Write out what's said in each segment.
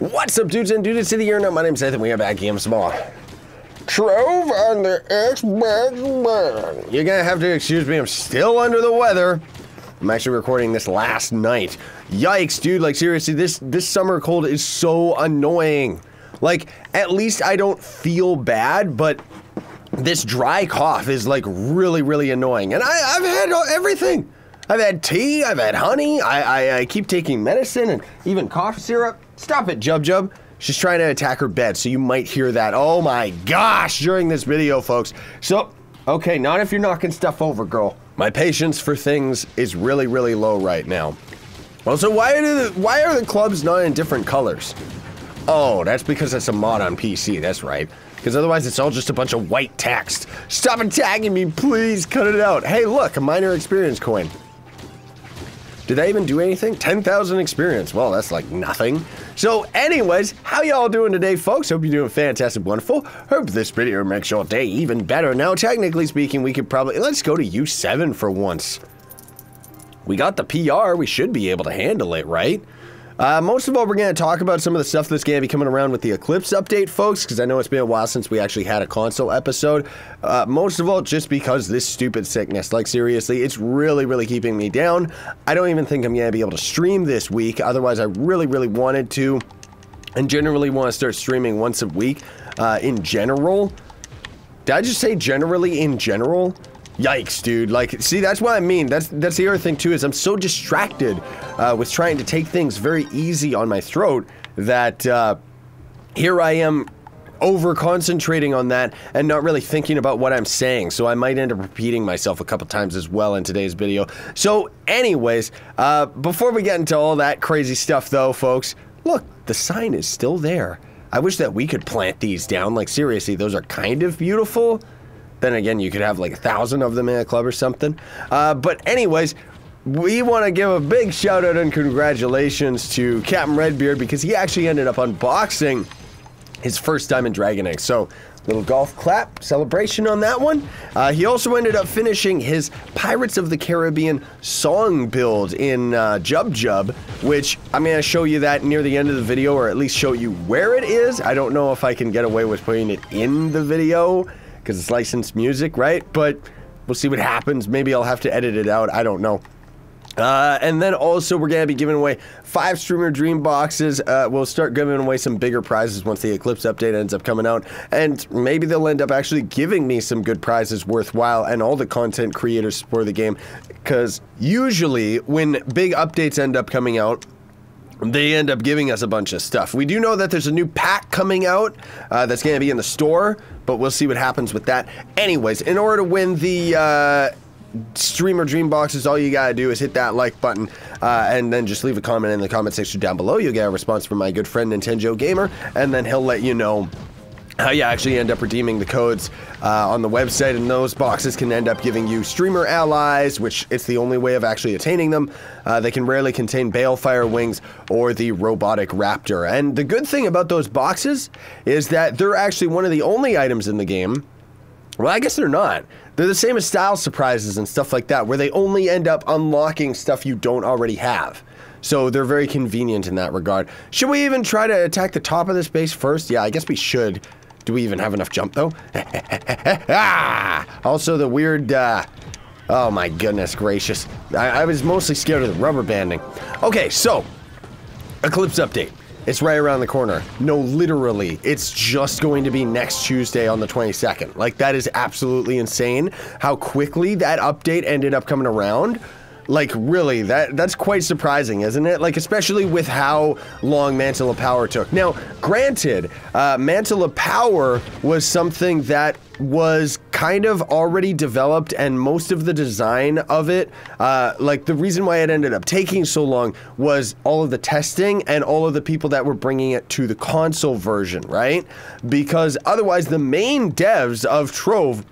What's up, dudes and dudes of the internet? My name's Scythe, and we are back again with some more Trove on the Xbox One. You're gonna have to excuse me, I'm still under the weather. I'm actually recording this last night. Yikes, dude, like seriously, this summer cold is so annoying. Like, at least I don't feel bad, but this dry cough is like really annoying. And I've had everything. I've had tea, I've had honey, I keep taking medicine and even cough syrup. Stop it, Jub. She's trying to attack her bed, so you might hear that. Oh my gosh, during this video, folks. So, okay, not if you're knocking stuff over, girl. My patience for things is really low right now. Also, why are the clubs not in different colors? Oh, that's because it's a mod on PC, that's right. Because otherwise it's all just a bunch of white text. Stop attacking me, please, cut it out. Hey, look, a minor experience coin. Did I even do anything? 10,000 experience. Well, that's like nothing. So anyways, how y'all doing today, folks? Hope you're doing fantastic, wonderful. Hope this video makes your day even better. Now, technically speaking, we could probably, let's go to U7 for once. We got the PR, we should be able to handle it, right? Most of all, we're going to talk about some of the stuff that's going to be coming around with the Eclipse update, folks, because I know it's been a while since we actually had a console episode. Most of all, just because this stupid sickness, like seriously, it's really keeping me down. I don't even think I'm going to be able to stream this week, otherwise I really wanted to, and generally want to start streaming once a week, in general. Did I just say generally in general? Yikes, dude. Like, see, that's what I mean. That's the other thing, too, is I'm so distracted with trying to take things very easy on my throat that here I am over-concentrating on that and not really thinking about what I'm saying. So I might end up repeating myself a couple times as well in today's video. So anyways, before we get into all that crazy stuff, though, folks, look, the sign is still there. I wish that we could plant these down. Like, seriously, those are kind of beautiful. Then again, you could have like 1,000 of them in a club or something. But anyways, we want to give a big shout out and congratulations to Captain Redbeard because he actually ended up unboxing his first time in Dragon Egg. So, little golf clap celebration on that one. He also ended up finishing his Pirates of the Caribbean song build in Jub, which I'm going to show you that near the end of the video, or at least show you where it is. I don't know if I can get away with putting it in the video, because it's licensed music, right? But we'll see what happens. Maybe I'll have to edit it out. I don't know. And then also we're going to be giving away 5 Streamer Dream Boxes. We'll start giving away some bigger prizes once the Eclipse update ends up coming out. And maybe they'll end up actually giving me some good prizes worthwhile and all the content creators for the game. Because usually when big updates end up coming out, they end up giving us a bunch of stuff. We do know that there's a new pack coming out that's going to be in the store, but we'll see what happens with that. Anyways, in order to win the Streamer Dream Boxes, all you gotta do is hit that like button and then just leave a comment in the comment section down below. You'll get a response from my good friend Nintendo Gamer, and then he'll let you know how you actually end up redeeming the codes on the website, and those boxes can end up giving you streamer allies, which it's the only way of actually attaining them. They can rarely contain Balefire Wings or the Robotic Raptor. And the good thing about those boxes is that they're actually one of the only items in the game. Well, I guess they're not. They're the same as Style Surprises and stuff like that, where they only end up unlocking stuff you don't already have. So they're very convenient in that regard. Should we even try to attack the top of this base first? Yeah, I guess we should. Do we even have enough jump, though? Also, the weird, oh my goodness gracious. I was mostly scared of the rubber banding. Okay, so, Eclipse update. It's right around the corner. No, literally, it's just going to be next Tuesday on the 22nd. Like, that is absolutely insane how quickly that update ended up coming around. Like, really, that's quite surprising, isn't it? Like, especially with how long Mantle of Power took. Now, granted, Mantle of Power was something that was kind of already developed, and most of the design of it, like, the reason why it ended up taking so long was all of the testing and all of the people that were bringing it to the console version, right? Because otherwise, the main devs of Trove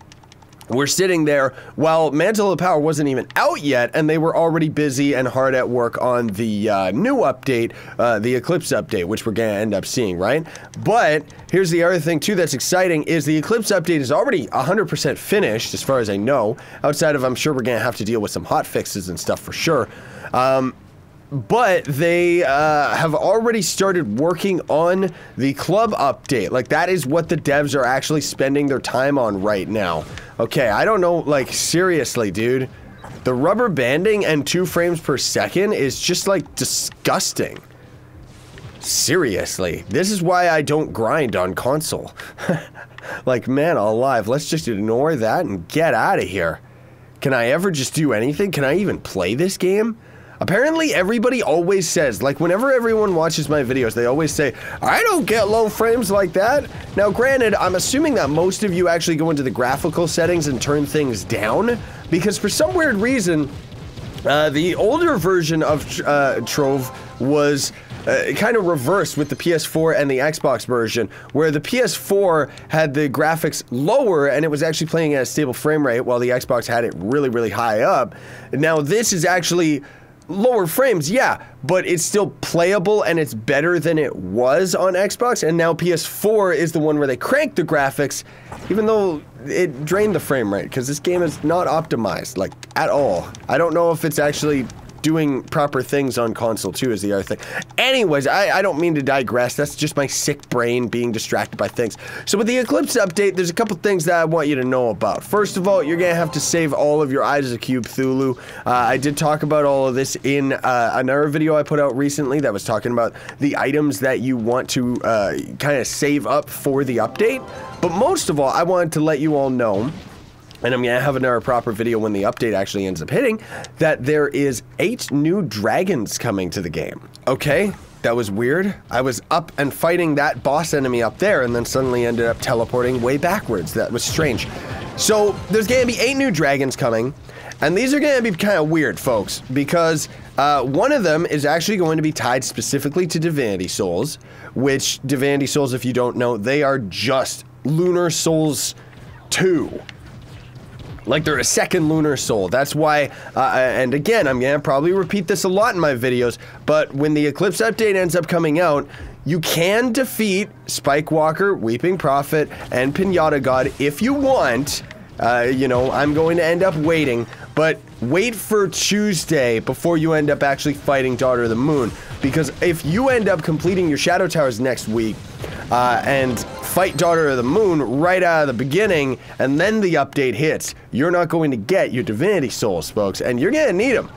were sitting there while Mantle of Power wasn't even out yet, and they were already busy and hard at work on the new update, the Eclipse update, which we're gonna end up seeing, right? But here's the other thing too that's exciting is the Eclipse update is already 100% finished, as far as I know, outside of I'm sure we're gonna have to deal with some hot fixes and stuff for sure. but they have already started working on the club update. Like, that is what the devs are actually spending their time on right now. Okay, I don't know, like, seriously, dude. The rubber banding and 2 frames per second is just, like, disgusting. Seriously. This is why I don't grind on console. Like, man alive, let's just ignore that and get out of here. Can I ever just do anything? Can I even play this game? Apparently, everybody always says, like, whenever everyone watches my videos, they always say, I don't get low frames like that. Now, granted, I'm assuming that most of you actually go into the graphical settings and turn things down, because for some weird reason, the older version of Trove was kind of reversed with the PS4 and the Xbox version, where the PS4 had the graphics lower and it was actually playing at a stable frame rate, while the Xbox had it really, really high up. Now, this is actually lower frames, yeah, but it's still playable and it's better than it was on Xbox, and now PS4 is the one where they cranked the graphics, even though it drained the frame rate, because this game is not optimized, like, at all. I don't know if it's actually doing proper things on console too is the other thing. Anyways, I don't mean to digress. That's just my sick brain being distracted by things. So with the Eclipse update, there's a couple things that I want you to know about. First of all, you're gonna have to save all of your Eyes of Cube Cthulhu. I did talk about all of this in another video I put out recently that was talking about the items that you want to kind of save up for the update. But most of all, I wanted to let you all know, and I'm gonna have another proper video when the update actually ends up hitting, that there is 8 new dragons coming to the game. Okay, that was weird. I was up and fighting that boss enemy up there and then suddenly ended up teleporting way backwards. That was strange. So there's gonna be 8 new dragons coming, and these are gonna be kind of weird, folks, because one of them is actually going to be tied specifically to Divinity Souls, which Divinity Souls, if you don't know, they are just Lunar Souls 2. Like, they're a second Lunar Soul. That's why, and again, I'm gonna probably repeat this a lot in my videos, but when the Eclipse update ends up coming out, you can defeat Spike Walker, Weeping Prophet, and Pinata God if you want. You know, I'm going to end up waiting, but wait for Tuesday before you end up actually fighting Daughter of the Moon, because if you end up completing your Shadow Towers next week, and fight Daughter of the Moon right out of the beginning, and then the update hits, you're not going to get your Divinity Souls, folks, and you're gonna need them.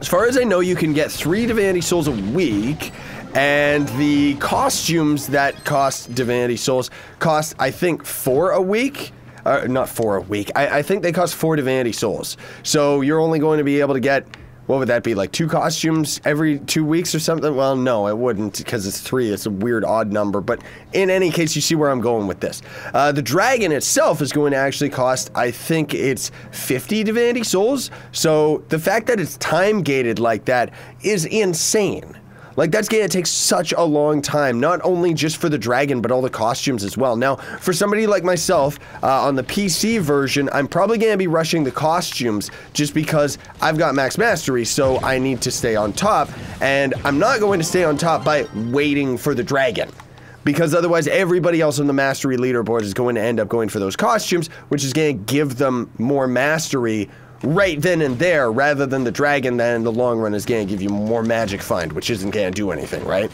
As far as I know, you can get 3 Divinity Souls a week, and the costumes that cost Divinity Souls cost, I think, 4 a week. Not 4 a week. I think they cost 4 Divinity Souls. So you're only going to be able to get, what would that be, like 2 costumes every 2 weeks or something? Well, no, it wouldn't, because it's 3. It's a weird odd number, but in any case, you see where I'm going with this. The dragon itself is going to actually cost, I think it's 50 Divinity Souls, so the fact that it's time-gated like that is insane. Like, that's gonna take such a long time, not only just for the dragon, but all the costumes as well. Now, for somebody like myself, on the PC version, I'm probably gonna be rushing the costumes just because I've got max mastery, so I need to stay on top, and I'm not going to stay on top by waiting for the dragon, because otherwise everybody else on the mastery leaderboard is going to end up going for those costumes, which is gonna give them more mastery right then and there, rather than the dragon that in the long run is gonna give you more magic find, which isn't gonna do anything, right?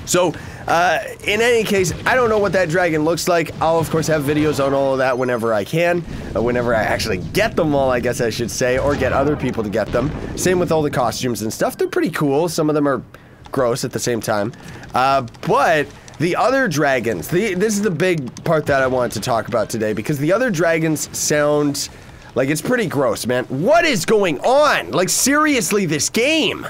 So, in any case, I don't know what that dragon looks like. I'll, of course, have videos on all of that whenever I can, whenever I actually get them all, I guess I should say, or get other people to get them. Same with all the costumes and stuff. They're pretty cool. Some of them are gross at the same time. But the other dragons, this is the big part that I wanted to talk about today, because the other dragons sound like it's pretty gross, man. What is going on? Like, seriously, this game.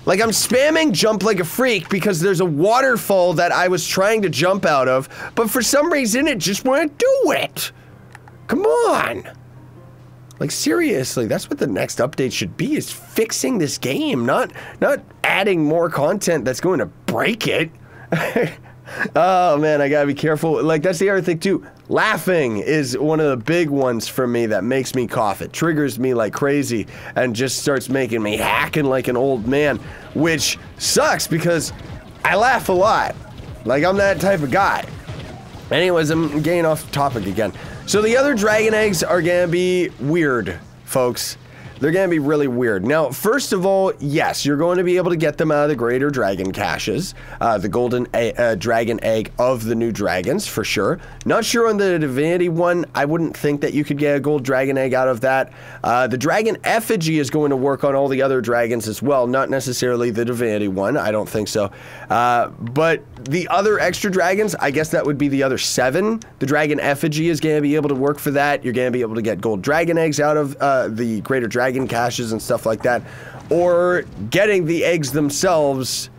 Like, I'm spamming jump like a freak because there's a waterfall that I was trying to jump out of, but for some reason it just wouldn't do it. Come on. Like, seriously, that's what the next update should be, is fixing this game, not adding more content that's going to break it. Oh man, I gotta be careful. Like, that's the other thing too. Laughing is one of the big ones for me that makes me cough. It triggers me like crazy and just starts making me hacking like an old man, which sucks because I laugh a lot. Like, I'm that type of guy. Anyways, I'm getting off topic again. So the other dragon eggs are gonna be weird, folks. They're going to be really weird. Now, first of all, yes, you're going to be able to get them out of the greater dragon caches, the golden dragon egg of the new dragons, for sure. Not sure on the divinity one. I wouldn't think that you could get a gold dragon egg out of that. The dragon effigy is going to work on all the other dragons as well, not necessarily the divinity one. I don't think so. But the other extra dragons, I guess that would be the other 7. The dragon effigy is going to be able to work for that. You're going to be able to get gold dragon eggs out of the greater dragon caches and stuff like that, or getting the eggs themselves,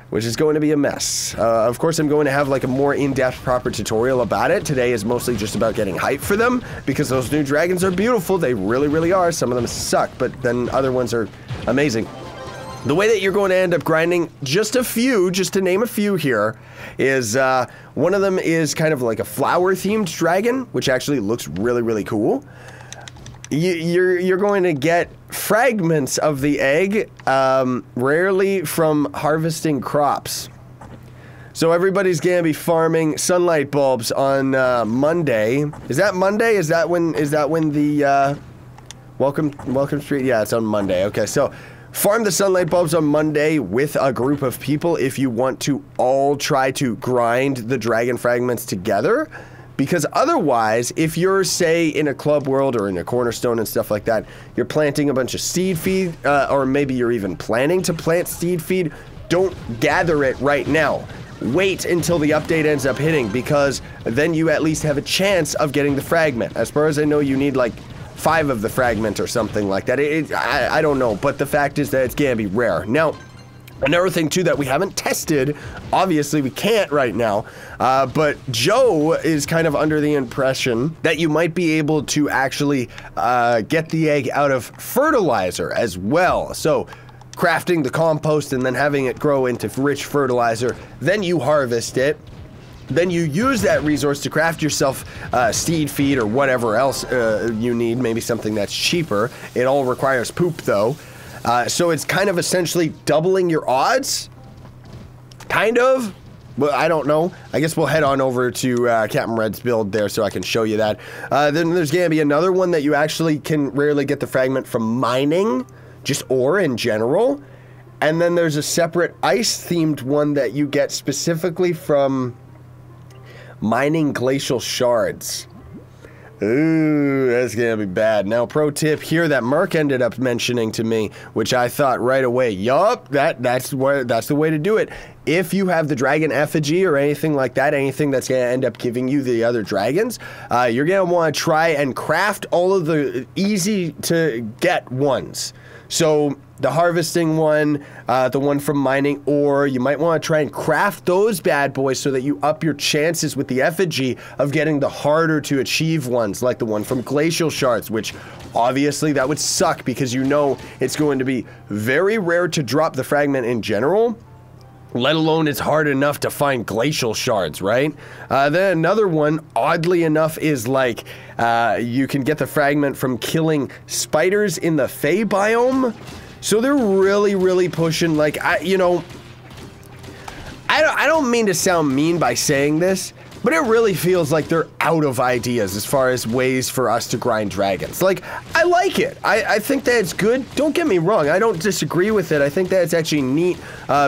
which is going to be a mess. Of course, I'm going to have like a more in-depth proper tutorial about it. Today is mostly just about getting hype for them, because those new dragons are beautiful. They really, really are. Some of them suck, but then other ones are amazing. The way that you're going to end up grinding, just to name a few here, is one of them is kind of like a flower-themed dragon, which actually looks really, really cool. You're going to get fragments of the egg, rarely from harvesting crops. So everybody's going to be farming sunlight bulbs on Monday. Is that Monday? Is that when the Welcome Street? Yeah, it's on Monday. Okay, so farm the sunlight bulbs on Monday with a group of people if you want to all try to grind the dragon fragments together. Because otherwise, if you're, say, in a club world or in a cornerstone and stuff like that, you're planting a bunch of seed feed, or maybe you're even planning to plant seed feed, don't gather it right now. Wait until the update ends up hitting, because then you at least have a chance of getting the fragment. As far as I know, you need like 5 of the fragment or something like that. I don't know, but the fact is that it's gonna be rare. Now, another thing, too, that we haven't tested, obviously we can't right now, but Joe is kind of under the impression that you might be able to actually get the egg out of fertilizer as well. So, crafting the compost and then having it grow into rich fertilizer, then you harvest it. Then you use that resource to craft yourself seed feed or whatever else you need, maybe something that's cheaper. It all requires poop, though. So it's kind of essentially doubling your odds, kind of. Well, I don't know. I guess we'll head on over to Captain Red's build there so I can show you that. Then there's going to be another one that you actually can rarely get the fragment from mining, just ore in general. And then there's a separate ice-themed one that you get specifically from mining glacial shards. Ooh, that's gonna be bad. Now, pro tip here that Mark ended up mentioning to me, which I thought right away, yup, that's the way to do it. If you have the dragon effigy or anything like that, anything that's gonna end up giving you the other dragons, you're gonna want to try and craft all of the easy to get ones. So the harvesting one, the one from mining, or you might want to try and craft those bad boys so that you up your chances with the effigy of getting the harder to achieve ones, like the one from glacial shards, which obviously that would suck because you know it's going to be very rare to drop the fragment in general, let alone it's hard enough to find glacial shards, right? Then another one, oddly enough, is like you can get the fragment from killing spiders in the Fey biome. So they're really, really pushing, like, I don't mean to sound mean by saying this, but it really feels like they're out of ideas as far as ways for us to grind dragons. Like, I like it. I think that it's good. Don't get me wrong. I don't disagree with it. I think that it's actually neat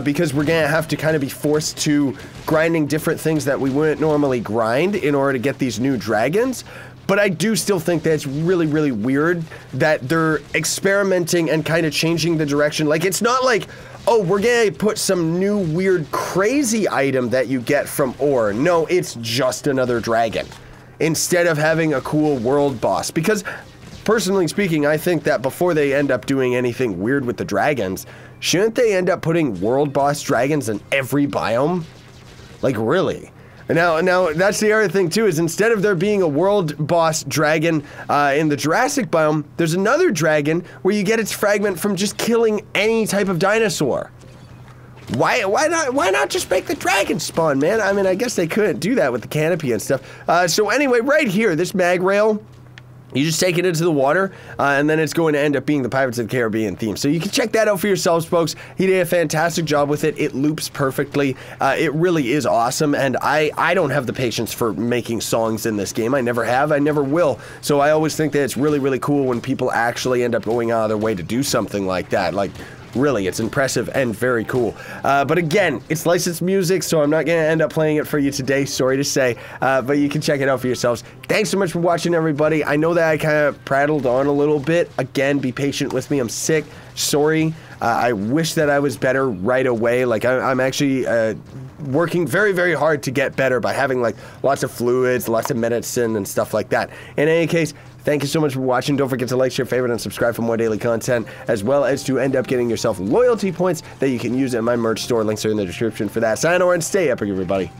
because we're going to have to kind of be forced to grinding different things that we wouldn't normally grind in order to get these new dragons. But I do still think that it's really, really weird that they're experimenting and kind of changing the direction. Like, it's not like, oh, we're gonna put some new weird crazy item that you get from ore. No, it's just another dragon instead of having a cool world boss. Because, personally speaking, I think that before they end up doing anything weird with the dragons, shouldn't they end up putting world boss dragons in every biome? Like, really? Now, that's the other thing, too, is instead of there being a world boss dragon in the Jurassic biome, there's another dragon where you get its fragment from just killing any type of dinosaur. Why not just make the dragon spawn, man? I mean, I guess they couldn't do that with the canopy and stuff. So anyway, right here, this mag rail You just take it into the water, and then it's going to end up being the Pirates of the Caribbean theme. So you can check that out for yourselves, folks. He did a fantastic job with it. It loops perfectly. It really is awesome, and I don't have the patience for making songs in this game. I never have. I never will. So I always think that it's really, really cool when people actually end up going out of their way to do something like that. Like, really, it's impressive and very cool. But again, it's licensed music, so I'm not going to end up playing it for you today, sorry to say. But you can check it out for yourselves. Thanks so much for watching, everybody. I know that I kind of prattled on a little bit. Again, be patient with me. I'm sick. Sorry. I wish that I was better right away. Like, I'm actually working very, very hard to get better by having, like, lots of fluids, lots of medicine, and stuff like that. In any case, thank you so much for watching. Don't forget to like, share, favorite, and subscribe for more daily content, as well as to end up getting yourself loyalty points that you can use in my merch store. Links are in the description for that. Sign over and stay epic, everybody.